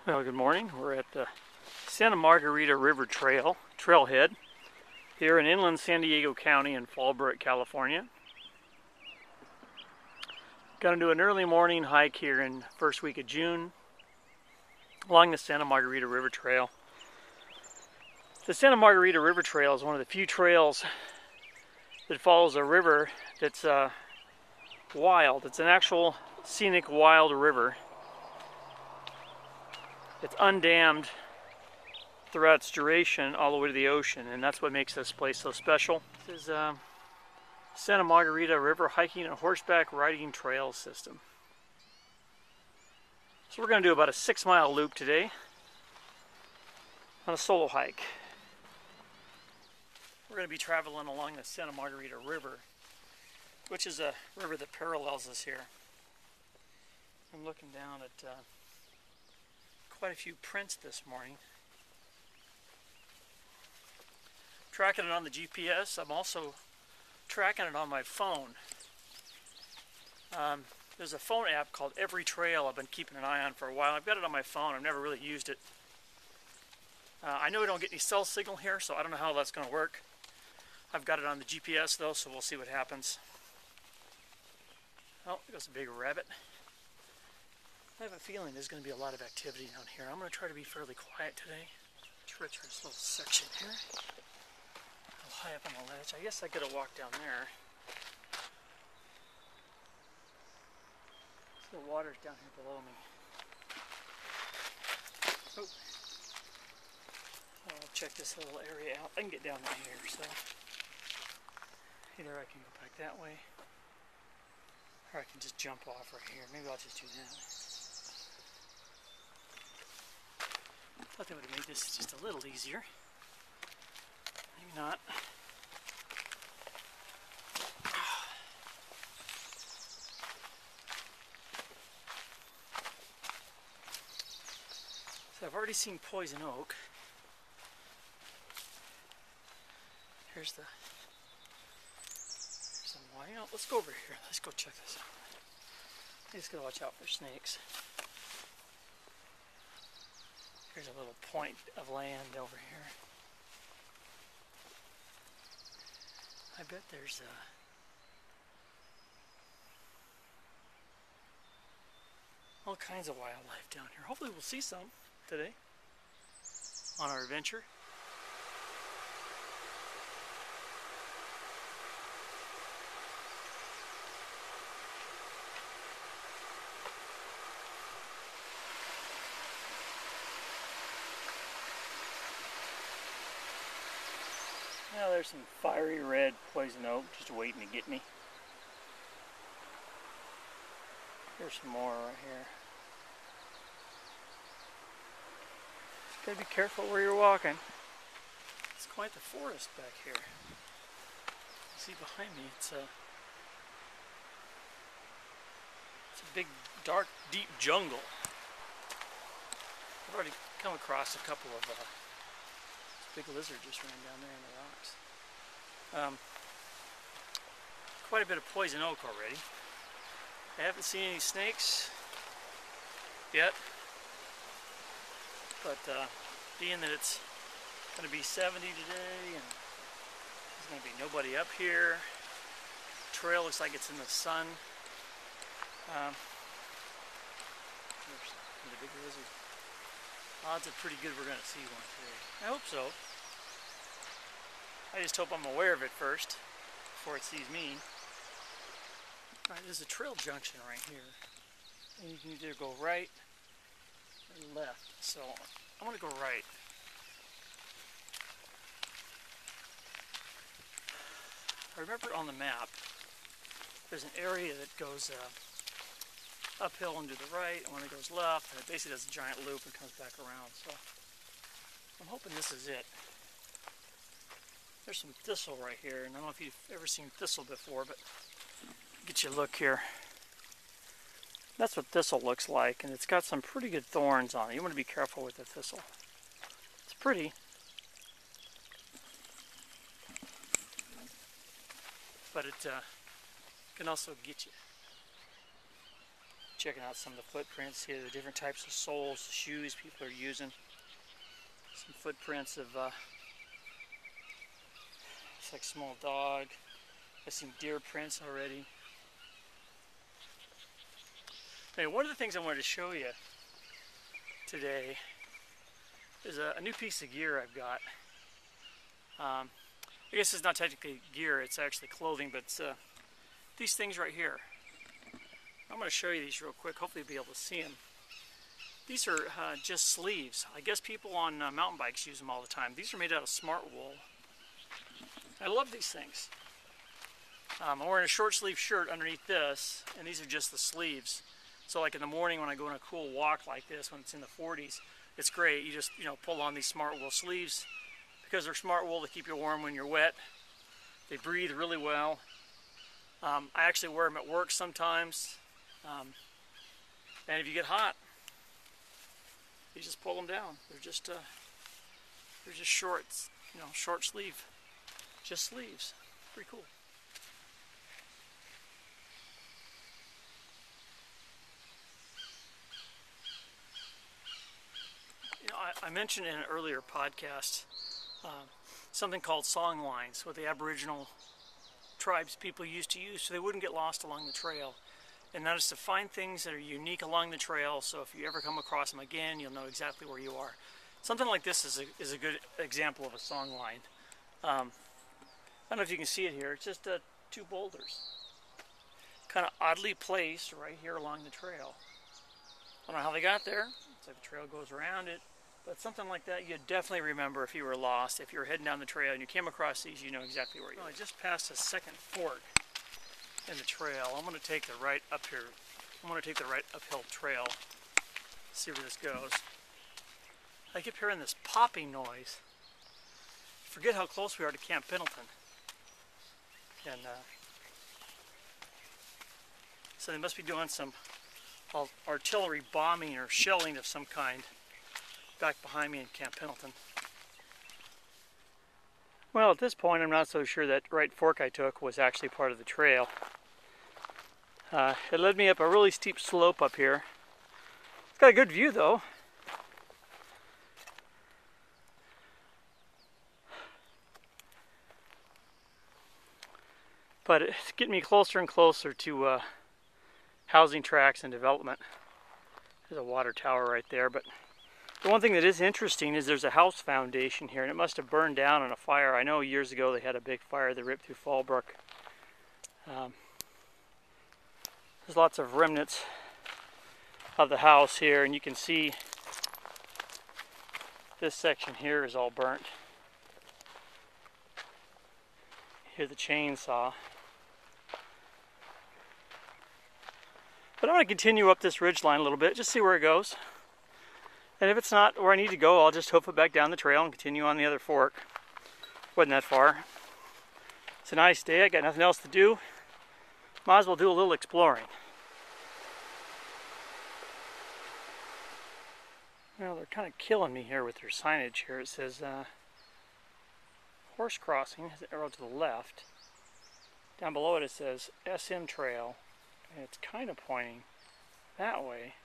Well, good morning. We're at the Santa Margarita River trailhead here in inland San Diego County in Fallbrook, California. Gonna do an early morning hike here in first week of June along the Santa Margarita River Trail. The Santa Margarita River Trail is one of the few trails that follows a river that's wild. It's an actual scenic wild river. It's undammed throughout its duration all the way to the ocean, and that's what makes this place so special. This is Santa Margarita River hiking and horseback riding trail system. So we're going to do about a 6-mile loop today on a solo hike. We're going to be traveling along the Santa Margarita River, which is a river that parallels us here. I'm looking down at quite a few prints this morning. Tracking it on the GPS. I'm also tracking it on my phone. There's a phone app called Every Trail I've been keeping an eye on for a while. I've got it on my phone. I've never really used it. I know we don't get any cell signal here, so I don't know how that's going to work. I've got it on the GPS though, so we'll see what happens. Oh, there's a big rabbit. I have a feeling there's going to be a lot of activity down here. I'm going to try to be fairly quiet today. Treacherous little section here. A little high up on the ledge. I guess I could have walked down there. The water's down here below me. Oh. I'll check this little area out. I can get down right here, so either I can go back that way, or I can just jump off right here. Maybe I'll just do that. I thought they would have made this just a little easier. Maybe not. So I've already seen poison oak. Here's some wine. You know, let's go over here. Let's go check this out. I just gotta watch out for snakes. Here's a little point of land over here. I bet there's all kinds of wildlife down here. Hopefully we'll see some today on our adventure. Now there's some fiery red poison oak just waiting to get me. Here's some more right here. Just gotta be careful where you're walking. It's quite the forest back here. You see behind me, it's a big, dark, deep jungle. I've already come across a couple of big lizard just ran down there in the rocks. Quite a bit of poison oak already. I haven't seen any snakes yet, but being that it's going to be 70 today and there's going to be nobody up here, the trail looks like it's in the sun. There's a big lizard. Odds are pretty good we're going to see one today. I hope so. I just hope I'm aware of it first before it sees me. Alright, there's a trail junction right here. And you can either go right or left. So I'm going to go right. I remember on the map there's an area that goes uphill and to the right, and when it goes left, and it basically does a giant loop and comes back around. So I'm hoping this is it. There's some thistle right here, and I don't know if you've ever seen thistle before, but get you a look here. That's what thistle looks like, and it's got some pretty good thorns on it. You want to be careful with the thistle. It's pretty, but it can also get you. checking out some of the footprints here, the different types of soles, shoes people are using. Some footprints of, it's like small dog. I've seen deer prints already. Anyway, one of the things I wanted to show you today is a new piece of gear I've got. I guess it's not technically gear, it's actually clothing, but it's these things right here. I'm going to show you these real quick, hopefully you'll be able to see them. These are just sleeves. I guess people on mountain bikes use them all the time. These are made out of smart wool. I love these things. I'm wearing a short sleeve shirt underneath this, and these are just the sleeves. So like in the morning when I go on a cool walk like this, when it's in the 40s, it's great. You just, pull on these smart wool sleeves. Because they're smart wool, to keep you warm when you're wet. They breathe really well. I actually wear them at work sometimes. And if you get hot, you just pull them down. They're just shorts, short sleeve, just sleeves. Pretty cool. I mentioned in an earlier podcast something called song lines, what the Aboriginal tribes people used to use so they wouldn't get lost along the trail. And that is to find things that are unique along the trail, so if you ever come across them again, you'll know exactly where you are. Something like this is a good example of a song line. I don't know if you can see it here. It's just two boulders, kind of oddly placed right here along the trail. I don't know how they got there. It's like the trail goes around it. But something like that you'd definitely remember if you were lost. If you were heading down the trail and you came across these, you know exactly where you are. I just passed a second fork in the trail. I'm going to take the right up here. I'm going to take the right uphill trail. See where this goes. I keep hearing this popping noise. Forget how close we are to Camp Pendleton. And so they must be doing some artillery bombing or shelling of some kind back behind me in Camp Pendleton. Well, at this point, I'm not so sure that right fork I took was actually part of the trail. It led me up a really steep slope up here. It's got a good view, though. But it's getting me closer and closer to housing tracts and development. There's a water tower right there, but the one thing that is interesting is there's a house foundation here, and it must have burned down in a fire. I know years ago they had a big fire that ripped through Fallbrook. There's lots of remnants of the house here, and you can see this section here is all burnt. Here's the chainsaw. But I'm going to continue up this ridge line a little bit, just see where it goes. And if it's not where I need to go, I'll just hoof it back down the trail and continue on the other fork. Wasn't that far. It's a nice day, I got nothing else to do. Might as well do a little exploring. Well, they're kind of killing me here with their signage here. It says horse crossing, has an arrow to the left. Down below it says SM Trail, and it's kind of pointing that way.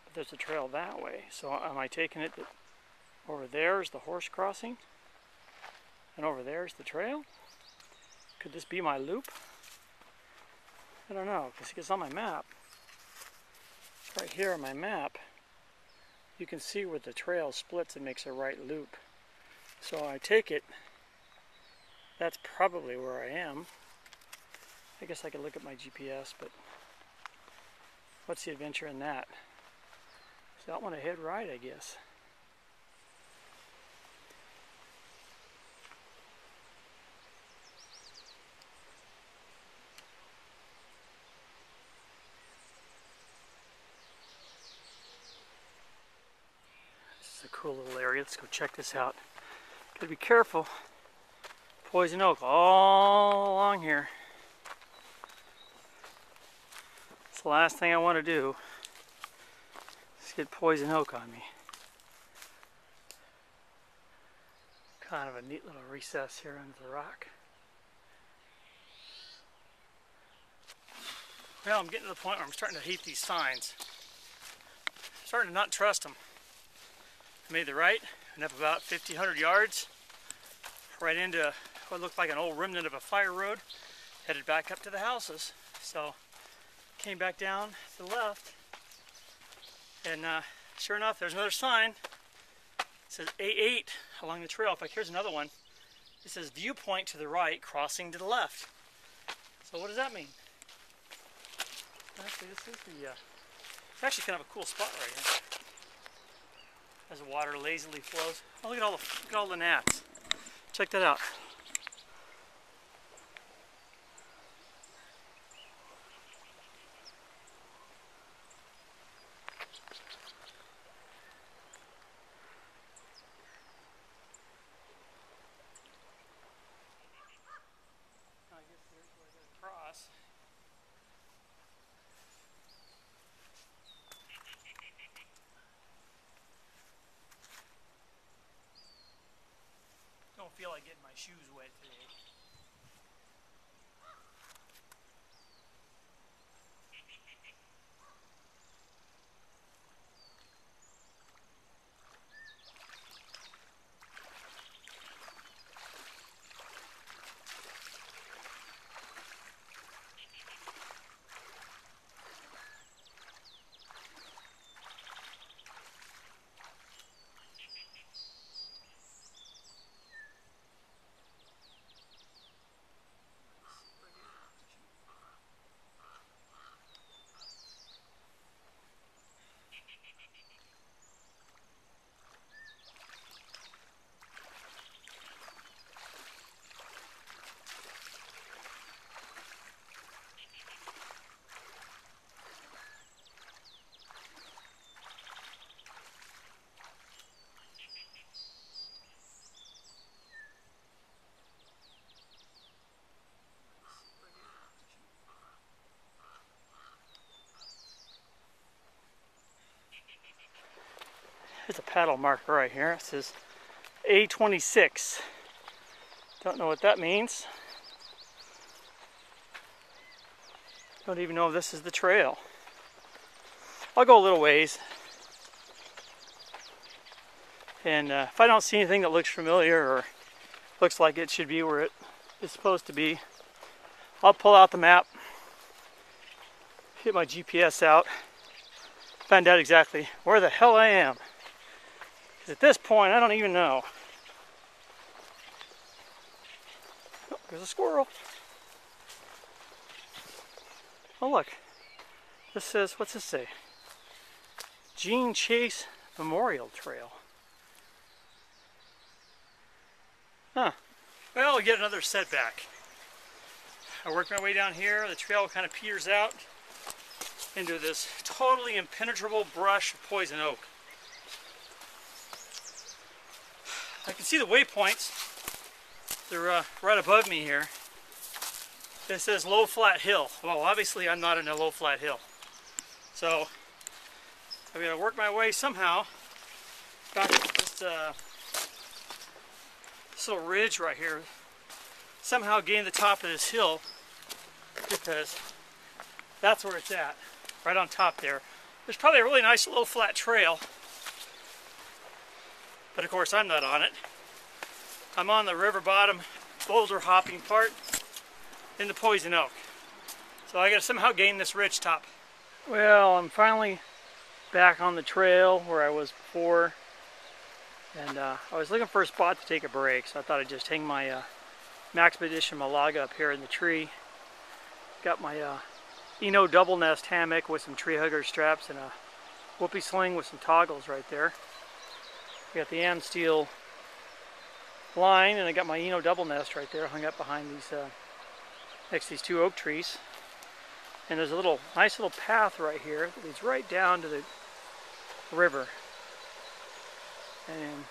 But there's a trail that way. So am I taking it that over there is the horse crossing? And over there is the trail? Could this be my loop? I don't know, because it's on my map. Right here on my map, you can see where the trail splits and makes a right loop. So I take it, that's probably where I am. I guess I could look at my GPS, but what's the adventure in that? So I want to head right, I guess. This is a cool little area. Let's go check this out. Gotta be careful. Poison oak all along here. It's the last thing I want to do is get poison oak on me. Kind of a neat little recess here under the rock. Well, I'm getting to the point where I'm starting to hate these signs. I'm starting to not trust them. I made the right, and up about 50, 100 yards, right into what looked like an old remnant of a fire road, headed back up to the houses. So, came back down to the left, and sure enough, there's another sign. It says A8 along the trail. In fact, here's another one. It says viewpoint to the right, crossing to the left. So what does that mean? Actually, this is the, it's actually kind of a cool spot right here. As the water lazily flows. Oh, look at all the gnats. Check that out. I guess there's where I gotta cross. Don't feel like getting my shoes wet today. There's a paddle marker right here. It says A26. Don't know what that means. Don't even know if this is the trail. I'll go a little ways. And if I don't see anything that looks familiar or looks like it should be where it is supposed to be, I'll pull out the map, get my GPS out, find out exactly where the hell I am. At this point, I don't even know. Oh, there's a squirrel. Oh, look. This says, what's this say? Gene Chase Memorial Trail. Huh. Well, we get another setback. I worked my way down here. The trail kind of peters out into this totally impenetrable brush of poison oak. I can see the waypoints. They're right above me here. It says low flat hill. Well, obviously I'm not in a low flat hill. So I'm going to work my way somehow back to this little ridge right here. Somehow gain the top of this hill, because that's where it's at, right on top there. There's probably a really nice low flat trail. But of course I'm not on it. I'm on the river bottom boulder hopping part in the poison oak. So I gotta somehow gain this ridge top. Well, I'm finally back on the trail where I was before. And I was looking for a spot to take a break, so I thought I'd just hang my Maxpedition Malaga up here in the tree. Got my Eno double nest hammock with some tree hugger straps and a whoopee sling with some toggles right there. Got the Amsteel line, and I got my Eno double nest right there hung up behind these next to these two oak trees. And there's a nice little path right here that leads right down to the river. And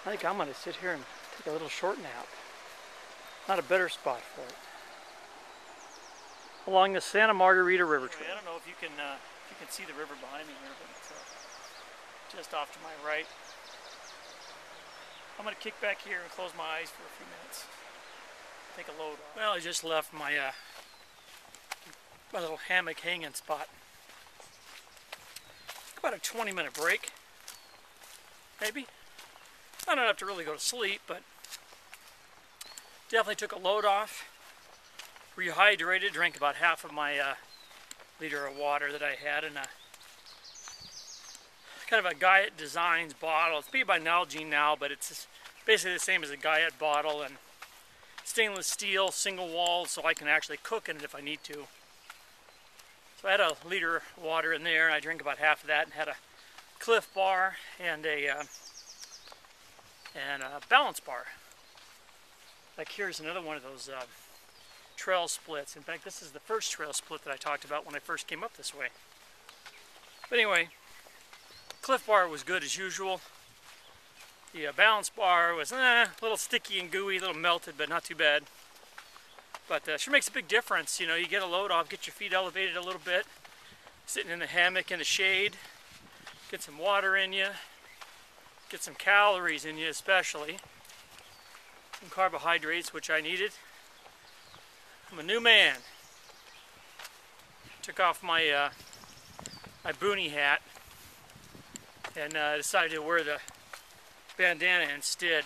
I think I'm going to sit here and take a little short nap. Not a better spot for it. Along the Santa Margarita River trail. I don't know if you can see the river behind me here, but it's just off to my right. I'm going to kick back here and close my eyes for a few minutes. Take a load off. Well, I just left my my little hammock hanging spot. About a 20-minute break, maybe. Not enough to really go to sleep, but definitely took a load off. Rehydrated, drank about half of my liter of water that I had in a kind of a Guyot Designs bottle. It's made by Nalgene now, but it's basically the same as a Guyot bottle, and stainless steel, single wall, so I can actually cook in it if I need to. So I had a liter of water in there, and I drank about half of that, and had a Cliff Bar and a Balance Bar. Like here's another one of those trail splits. In fact, this is the first trail split that I talked about when I first came up this way. But anyway, Cliff Bar was good as usual. The Balance Bar was a little sticky and gooey, a little melted, but not too bad. But sure makes a big difference. You know, you get a load off, get your feet elevated a little bit, sitting in the hammock in the shade, get some water in you, get some calories in you especially, some carbohydrates, which I needed. I'm a new man. Took off my my boonie hat and decided to wear the bandana instead.